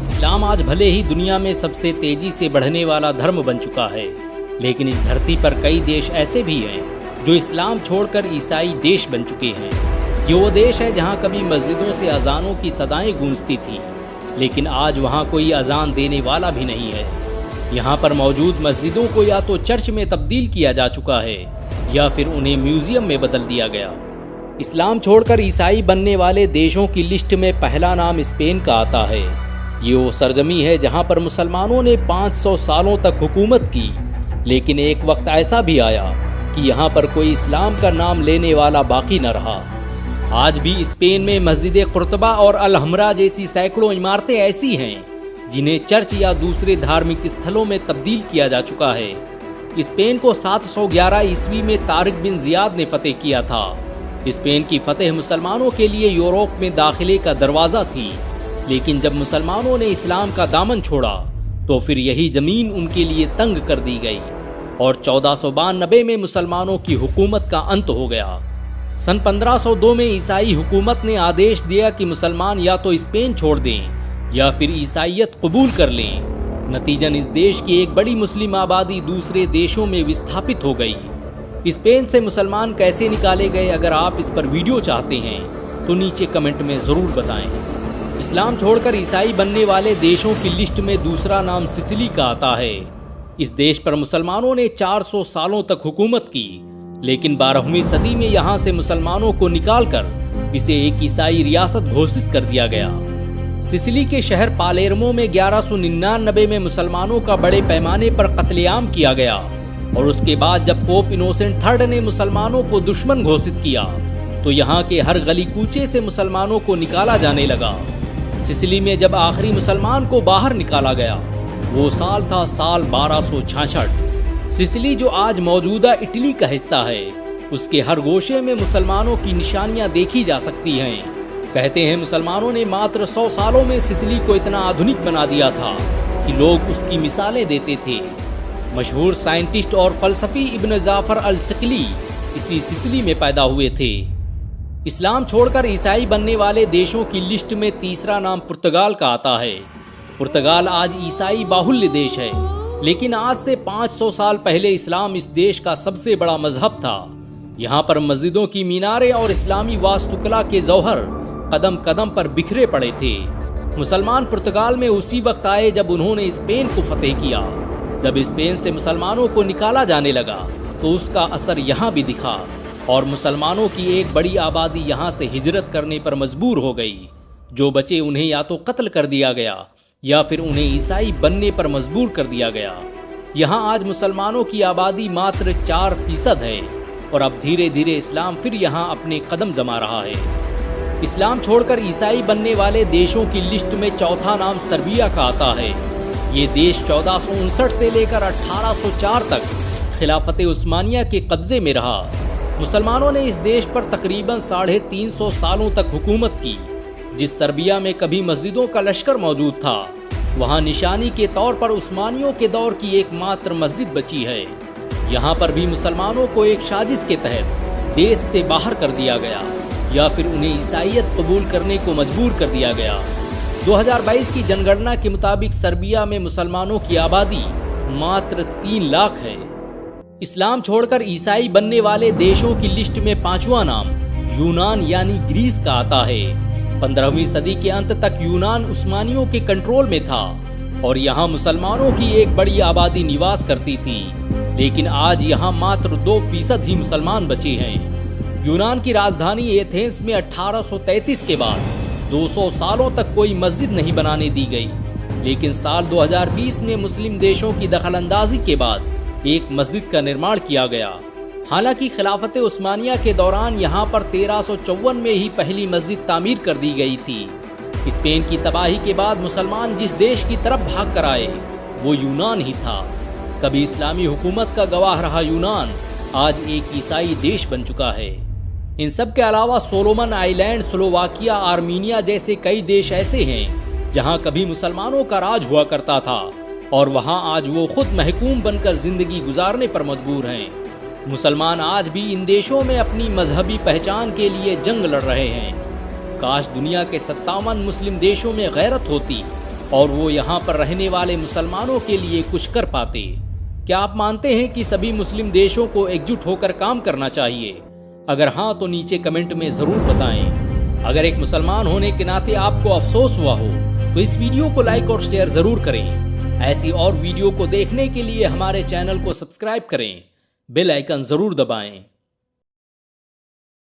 इस्लाम आज भले ही दुनिया में सबसे तेजी से बढ़ने वाला धर्म बन चुका है, लेकिन इस धरती पर कई देश ऐसे भी हैं जो इस्लाम छोड़कर ईसाई देश बन चुके हैं। ये वो देश है जहाँ कभी मस्जिदों से अजानों की सदाएं गूंजती थी, लेकिन आज वहाँ कोई अजान देने वाला भी नहीं है। यहाँ पर मौजूद मस्जिदों को या तो चर्च में तब्दील किया जा चुका है या फिर उन्हें म्यूजियम में बदल दिया गया। इस्लाम छोड़कर ईसाई बनने वाले देशों की लिस्ट में पहला नाम स्पेन का आता है। ये वो सरजमी है जहाँ पर मुसलमानों ने 500 सालों तक हुकूमत की, लेकिन एक वक्त ऐसा भी आया कि यहाँ पर कोई इस्लाम का नाम लेने वाला बाकी न रहा। आज भी स्पेन में मस्जिद कुर्तबा और अल-हमरा जैसी सैकड़ों इमारतें ऐसी हैं जिन्हें चर्च या दूसरे धार्मिक स्थलों में तब्दील किया जा चुका है। स्पेन को 711 ईस्वी में तारिक बिन जियाद ने फतेह किया था। स्पेन की फतेह मुसलमानों के लिए यूरोप में दाखिले का दरवाज़ा थी, लेकिन जब मुसलमानों ने इस्लाम का दामन छोड़ा तो फिर यही ज़मीन उनके लिए तंग कर दी गई और 1492 में मुसलमानों की हुकूमत का अंत हो गया। सन 1502 में ईसाई हुकूमत ने आदेश दिया कि मुसलमान या तो स्पेन छोड़ दें या फिर ईसाइयत कबूल कर लें। नतीजन इस देश की एक बड़ी मुस्लिम आबादी दूसरे देशों में विस्थापित हो गई। स्पेन से मुसलमान कैसे निकाले गए, अगर आप इस पर वीडियो चाहते हैं तो नीचे कमेंट में ज़रूर बताएं। इस्लाम छोड़कर ईसाई बनने वाले देशों की लिस्ट में दूसरा नाम सिसिली का आता है। इस देश पर मुसलमानों ने 400 सालों तक हुकूमत की, लेकिन 12वीं सदी में यहाँ से मुसलमानों को निकालकर इसे एक ईसाई रियासत घोषित कर दिया गया। सिसिली के शहर पालेर्मो में 1199 में मुसलमानों का बड़े पैमाने पर कत्लेआम किया गया और उसके बाद जब पोप इनोसेंट थर्ड ने मुसलमानों को दुश्मन घोषित किया तो यहाँ के हर गली कूचे से मुसलमानों को निकाला जाने लगा। सिसिली में जब आखिरी मुसलमान को बाहर निकाला गया वो साल था साल 1266। सिसिली जो आज मौजूदा इटली का हिस्सा है, उसके हर गोशे में मुसलमानों की निशानियां देखी जा सकती हैं। कहते हैं मुसलमानों ने मात्र 100 सालों में सिसिली को इतना आधुनिक बना दिया था कि लोग उसकी मिसालें देते थे। मशहूर साइंटिस्ट और फलसफी इब्न जाफर अल-सिकली इसी सिसिली में पैदा हुए थे। इस्लाम छोड़कर ईसाई बनने वाले देशों की लिस्ट में तीसरा नाम पुर्तगाल का आता है। पुर्तगाल आज ईसाई बाहुल्य देश है, लेकिन आज से 500 साल पहले इस्लाम इस देश का सबसे बड़ा मजहब था। यहाँ पर मस्जिदों की मीनारें और इस्लामी वास्तुकला के जौहर कदम कदम पर बिखरे पड़े थे। मुसलमान पुर्तगाल में उसी वक्त आए जब उन्होंने स्पेन को फतेह किया। जब स्पेन से मुसलमानों को निकाला जाने लगा तो उसका असर यहाँ भी दिखा और मुसलमानों की एक बड़ी आबादी यहाँ से हिजरत करने पर मजबूर हो गई। जो बचे उन्हें या तो कत्ल कर दिया गया या फिर उन्हें ईसाई बनने पर मजबूर कर दिया गया। यहाँ आज मुसलमानों की आबादी मात्र 4% है और अब धीरे धीरे इस्लाम फिर यहाँ अपने कदम जमा रहा है। इस्लाम छोड़कर ईसाई बनने वाले देशों की लिस्ट में चौथा नाम सर्बिया का आता है। ये देश 1459 से लेकर 1804 तक खिलाफत उस्मानिया के कब्जे में रहा। मुसलमानों ने इस देश पर तकरीबन 350 सालों तक हुकूमत की। जिस सर्बिया में कभी मस्जिदों का लश्कर मौजूद था, वहां निशानी के तौर पर उस्मानियों के दौर की एकमात्र मस्जिद बची है। यहाँ पर भी मुसलमानों को एक साजिश के तहत देश से बाहर कर दिया गया या फिर उन्हें ईसाइयत कबूल करने को मजबूर कर दिया गया। 2022 की जनगणना के मुताबिक सर्बिया में मुसलमानों की आबादी मात्र 3 लाख है। इस्लाम छोड़कर ईसाई बनने वाले देशों की लिस्ट में 5वां नाम यूनान यानी ग्रीस का आता है। 15वीं सदी के अंत तक यूनान उस्मानियों के कंट्रोल में था और यहाँ मुसलमानों की एक बड़ी आबादी निवास करती थी, लेकिन आज यहाँ मात्र 2% ही मुसलमान बचे हैं। यूनान की राजधानी एथेंस में 1833 के बाद 200 सालों तक कोई मस्जिद नहीं बनाने दी गई, लेकिन साल 2020 में मुस्लिम देशों की दखलंदाजी के बाद एक मस्जिद का निर्माण किया गया। हालांकि खिलाफत उस्मानिया के दौरान यहाँ पर 1354 में ही पहली मस्जिद तामीर कर दी गई थी। स्पेन की तबाही के बाद मुसलमान जिस देश की तरफ भाग कर आए वो यूनान ही था। कभी इस्लामी हुकूमत का गवाह रहा यूनान आज एक ईसाई देश बन चुका है। इन सब के अलावा सोलोमन आइलैंड, स्लोवाकिया, आर्मीनिया जैसे कई देश ऐसे हैं जहाँ कभी मुसलमानों का राज हुआ करता था और वहाँ आज वो खुद महकूम बनकर जिंदगी गुजारने पर मजबूर हैं। मुसलमान आज भी इन देशों में अपनी मजहबी पहचान के लिए जंग लड़ रहे हैं। काश दुनिया के 57 मुस्लिम देशों में गैरत होती और वो यहाँ पर रहने वाले मुसलमानों के लिए कुछ कर पाते। क्या आप मानते हैं कि सभी मुस्लिम देशों को एकजुट होकर काम करना चाहिए? अगर हाँ तो नीचे कमेंट में जरूर बताएं। अगर एक मुसलमान होने के नाते आपको अफसोस हुआ हो तो इस वीडियो को लाइक और शेयर जरूर करें। ऐसी और वीडियो को देखने के लिए हमारे चैनल को सब्सक्राइब करें, बेल आइकन जरूर दबाएं।